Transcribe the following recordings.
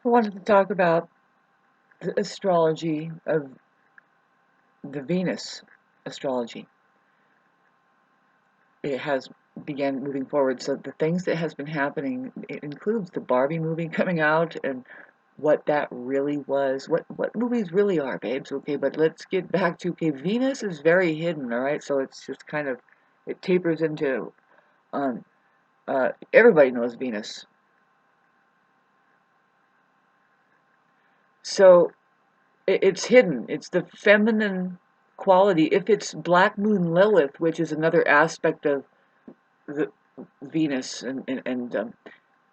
I wanted to talk about the astrology of the Venus astrology. It has began moving forward. So the things that has been happening, it includes the Barbie movie coming out and what that really was, what movies really are, babes. Okay, but let's get back to okay, Venus is very hidden, all right? So it's just kind of it tapers into um everybody knows Venus. So it's hidden. It's the feminine quality. If it's Black Moon Lilith, which is another aspect of the Venus, and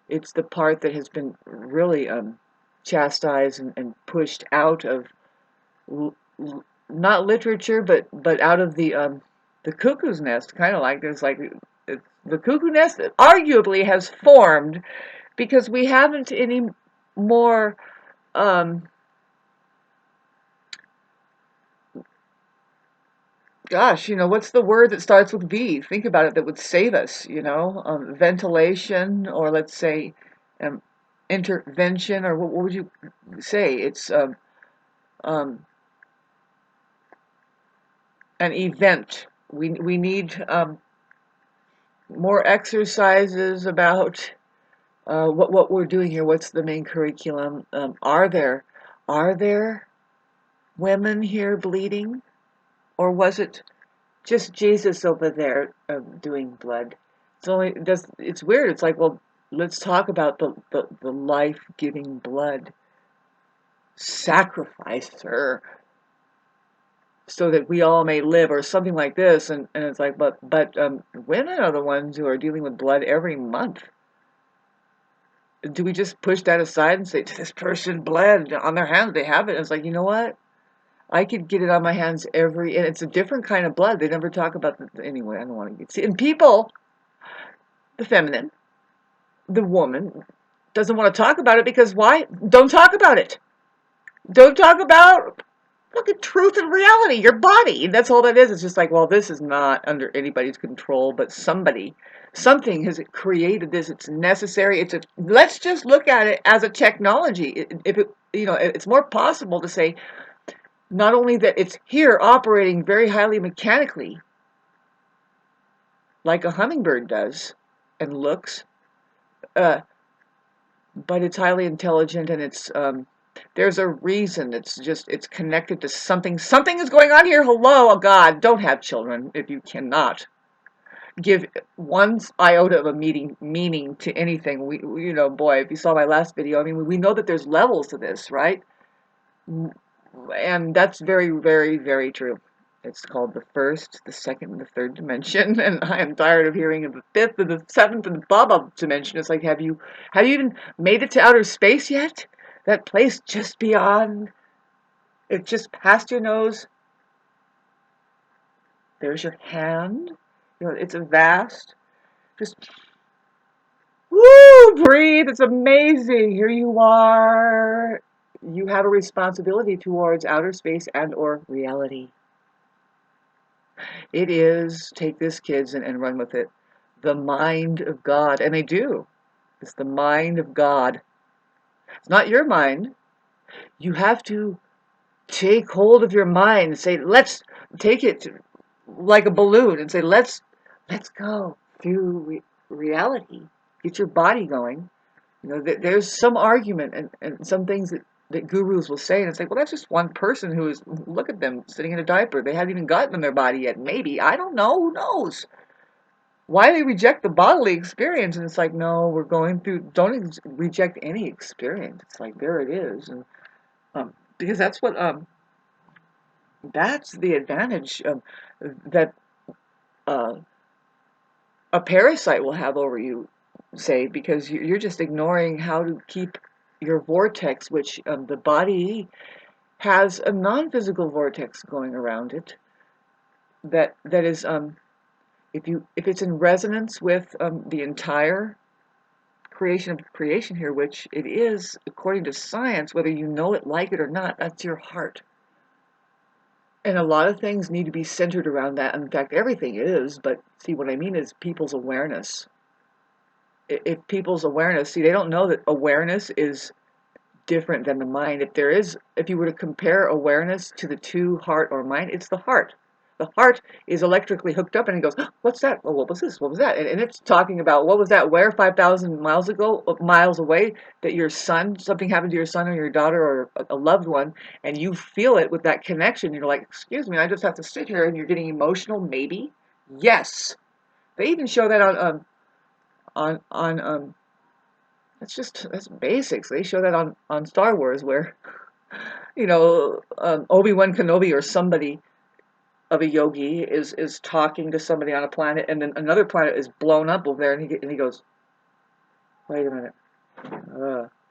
it's the part that has been really chastised and pushed out of not literature, but out of the cuckoo's nest. Kind of like there's like the cuckoo nest that arguably has formed because we haven't any more. Um, Gosh, what's the word that starts with V? Think about it, that would save us, ventilation, or let's say um, intervention, or what would you say? It's um, an event. We need more exercises about what we're doing here. What's the main curriculum? Are there women here bleeding, or was it just Jesus over there doing blood? It's weird. It's like, well, let's talk about the life-giving blood sacrificer so that we all may live, or something like this. And it's like, but women are the ones who are dealing with blood every month. Do we just push that aside and say, this person bled on their hands, they have it? And it's like, you know what? I could get it on my hands and it's a different kind of blood. They never talk about anyway. I don't want to get see. And people, the feminine, the woman, doesn't want to talk about it because why? Don't talk about it. Don't talk about look at truth and reality, your body. That's all that is. It's just like, well, this is not under anybody's control, but something has created this. It's necessary. Let's just look at it as a technology. If it, it's more possible to say not only that it's here operating very highly mechanically, like a hummingbird does and looks, uh, but it's highly intelligent and there's a reason. It's connected to something. Something is going on here. Hello, oh God, don't have children if you cannot give one iota of a meaning to anything. Boy, if you saw my last video, I mean, we know that there's levels to this, right? And that's very, very, very true. It's called the first, the second, and the third dimension, and I am tired of hearing of the fifth, and the seventh, and the blah blah dimension. It's like, have you even made it to outer space yet? That place just beyond, it's just past your nose. There's your hand. It's a vast. Just woo, breathe. It's amazing. Here you are. You have a responsibility towards outer space and or reality. It is, take this, kids, and run with it, the mind of God. And they do. It's the mind of God. It's not your mind. You have to take hold of your mind and say, let's take it like a balloon and say, let's go through reality. Get your body going. There's some argument and some things that gurus will say, and it's like, well, that's just one person look at them sitting in a diaper. They haven't even gotten in their body yet. Maybe. I don't know. Who knows? Why they reject the bodily experience? And it's like, no, we're going through, don't reject any experience. It's like, there it is. And because that's the advantage that uh, a parasite will have over you, say, because you're just ignoring how to keep your vortex, which the body has a non-physical vortex going around it that is if it's in resonance with the entire creation of creation here, which it is according to science, whether you know it, like it or not, that's your heart. And a lot of things need to be centered around that. In fact, everything is, but see, what I mean is people's awareness. If people's awareness, see, they don't know that awareness is different than the mind. If you were to compare awareness to the two, heart or mind, it's the heart. The heart is electrically hooked up and it goes, "Oh, what's that? Oh, what was this? What was that?" And it's talking about what was that? Where 5,000 miles ago, miles away, that your son, something happened to your son or your daughter or a loved one, and you feel it with that connection. You're like, "Excuse me, I just have to sit here," and you're getting emotional. Maybe, yes. They even show that on that's basics. They show that on Star Wars, where Obi-Wan Kenobi or somebody of a yogi is talking to somebody on a planet, and then another planet is blown up over there, and he goes, "Wait a minute,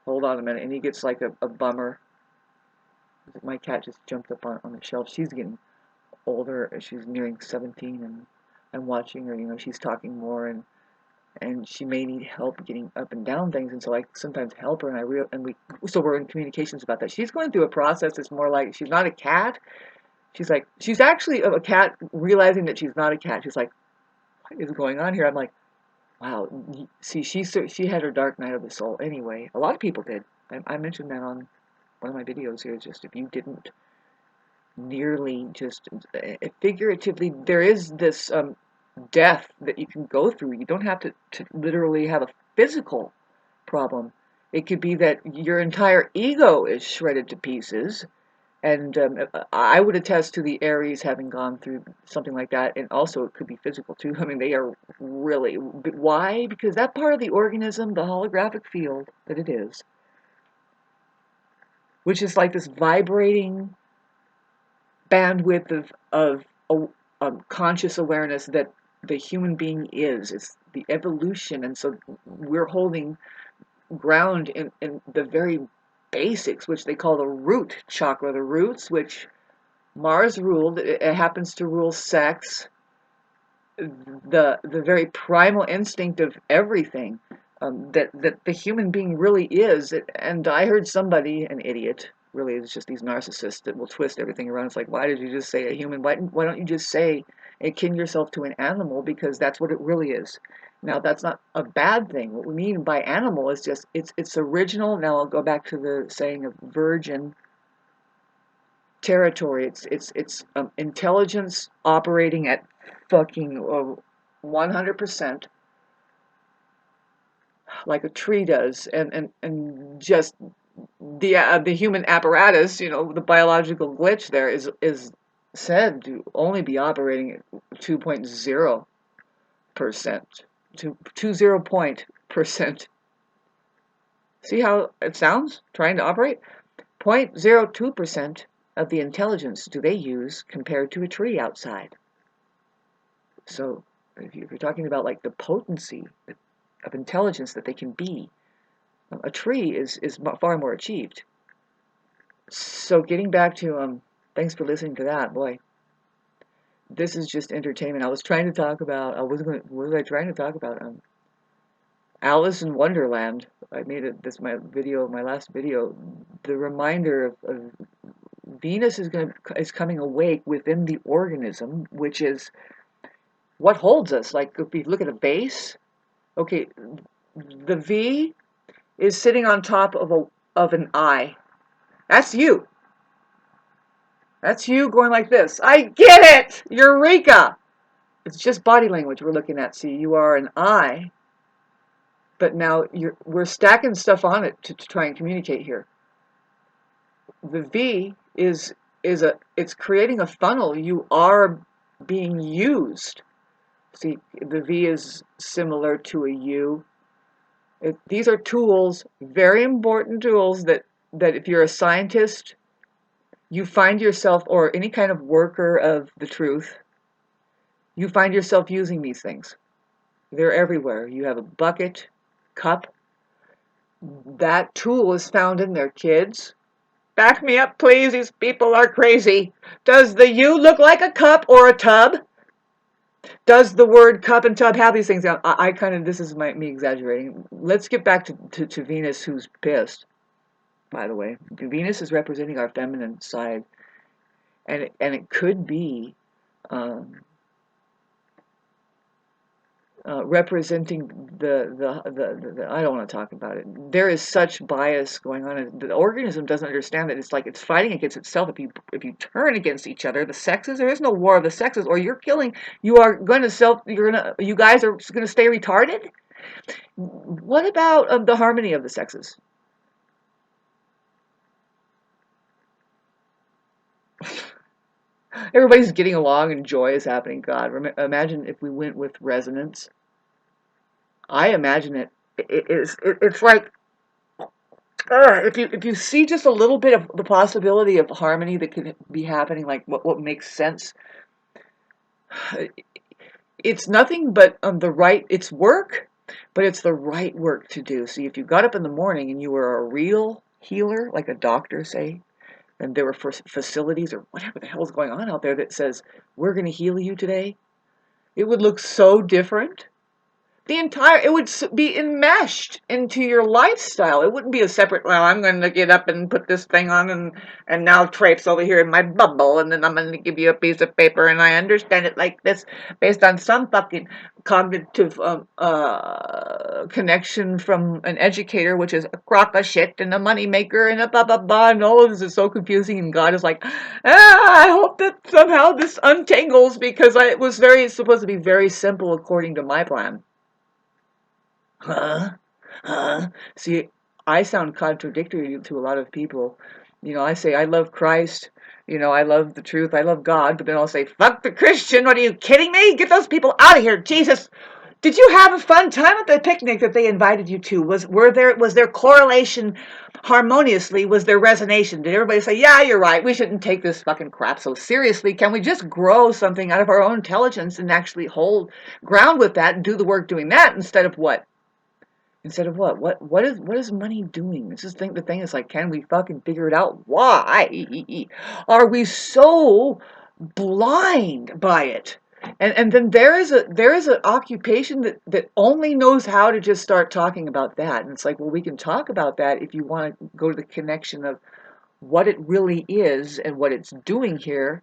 hold on a minute," and he gets like a bummer. My cat just jumped up on the shelf. She's getting older. She's nearing 17, and I'm watching her. She's talking more, and she may need help getting up and down things, and so I sometimes help her, so we're in communications about that. She's going through a process that's more like she's not a cat. She's actually a cat, realizing that she's not a cat. She's like, "What is going on here?" I'm like, "Wow." See, she had her dark night of the soul. Anyway, a lot of people did. I mentioned that on one of my videos here. Just if you didn't nearly just figuratively, there is this death that you can go through. You don't have to literally have a physical problem. It could be that your entire ego is shredded to pieces. And I would attest to the Aries having gone through something like that. And also it could be physical too. I mean, they are really, why? Because that part of the organism, the holographic field that it is, which is like this vibrating bandwidth of conscious awareness that the human being is. It's the evolution, and so we're holding ground in the very basics, which they call the root chakra, the roots, which Mars ruled. It happens to rule sex, the very primal instinct of everything, that the human being really is. And I heard somebody, an idiot, really it's just these narcissists that will twist everything around. It's like, why did you just say a human? Why don't you just say akin yourself to an animal, because that's what it really is. Now that's not a bad thing. What we mean by animal is just it's original. Now I'll go back to the saying of virgin territory. It's intelligence operating at fucking 100%, like a tree does, and just the human apparatus, the biological glitch there is said to only be operating at 2.0%, to 20 point percent. See how it sounds? Trying to operate 0.02% of the intelligence do they use compared to a tree outside. So if you're talking about like the potency of intelligence that they can be, a tree is far more achieved. So getting back to thanks for listening to that. Boy, this is just entertainment. I was trying to talk about, what was I trying to talk about? Alice in Wonderland. I made my last video. The reminder of Venus is coming awake within the organism, which is what holds us. Like if you look at a base, okay, the V is sitting on top of an I. That's you. That's you going like this. I get it! Eureka! It's just body language we're looking at. See, you are an I, but now we're stacking stuff on it to try and communicate here. The V it's creating a funnel. You are being used. See, the V is similar to a U. These are tools, very important tools that if you're a scientist, you find yourself, or any kind of worker of the truth, you find yourself using these things. They're everywhere. You have a bucket, cup. That tool is found in there, kids. Back me up, please. These people are crazy. Does the U look like a cup or a tub? Does the word cup and tub have these things? I kind of, this is me exaggerating. Let's get back to Venus, who's pissed, by the way. Venus is representing our feminine side. And it could be representing I don't want to talk about it. There is such bias going on. The organism doesn't understand that it's like it's fighting against itself. If you turn against each other, the sexes, there is no war of the sexes, or you're killing. You are going to self. You're gonna. You guys are going to stay retarded. What about the harmony of the sexes? Everybody's getting along and joy is happening. God, imagine if we went with resonance. I imagine it's like if you see just a little bit of the possibility of harmony that could be happening, like what makes sense. It's nothing but it's work, but it's the right work to do. See, if you got up in the morning and you were a real healer, like a doctor, say, and there were facilities or whatever the hell is going on out there that says, we're going to heal you today, it would look so different. It would be enmeshed into your lifestyle. It wouldn't be a separate, well, I'm going to get up and put this thing on and now traipse over here in my bubble and then I'm going to give you a piece of paper and I understand it like this based on some fucking cognitive connection from an educator, which is a crock of shit and a moneymaker and a blah, blah, blah. And all of this is so confusing and God is like, I hope that somehow this untangles because it was supposed to be very simple according to my plan. Huh? Huh? See, I sound contradictory to a lot of people. I say I love Christ. I love the truth. I love God. But then I'll say, fuck the Christian. What are you kidding me? Get those people out of here. Jesus. Did you have a fun time at the picnic that they invited you to? Was there correlation harmoniously? Was there resonation? Did everybody say, yeah, you're right. We shouldn't take this fucking crap so seriously. Can we just grow something out of our own intelligence and actually hold ground with that and do the work doing that instead of what? Instead of what? What is money doing? It's just the thing is like, can we fucking figure it out? Why are we so blind by it? And then there is an occupation that only knows how to just start talking about that. And it's like, well, we can talk about that if you want to go to the connection of what it really is and what it's doing here.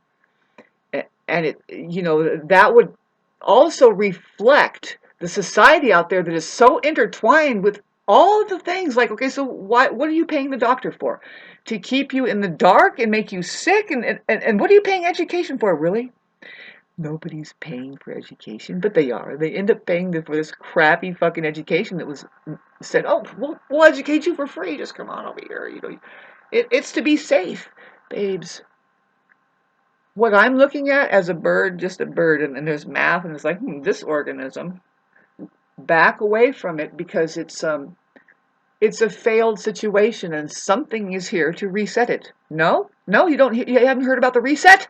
And that would also reflect the society out there that is so intertwined with all of the things like, okay, so what are you paying the doctor for? To keep you in the dark and make you sick? And what are you paying education for, really? Nobody's paying for education, but they are. They end up paying for this crappy fucking education that was said, oh, we'll educate you for free. Just come on over here. It's to be safe, babes. What I'm looking at as a bird, just a bird, and there's math, and it's like, this organism, back away from it because it's a failed situation and something is here to reset it. No, you haven't heard about the reset?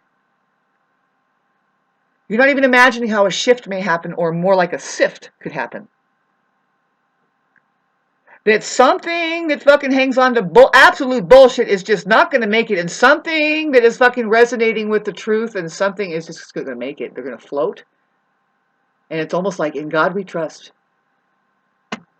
You're not even imagining how a shift may happen, or more like a sift could happen. That something that fucking hangs on to absolute bullshit is just not going to make it, and something that is fucking resonating with the truth and something is just going to make it. They're going to float. And it's almost like, in God we trust.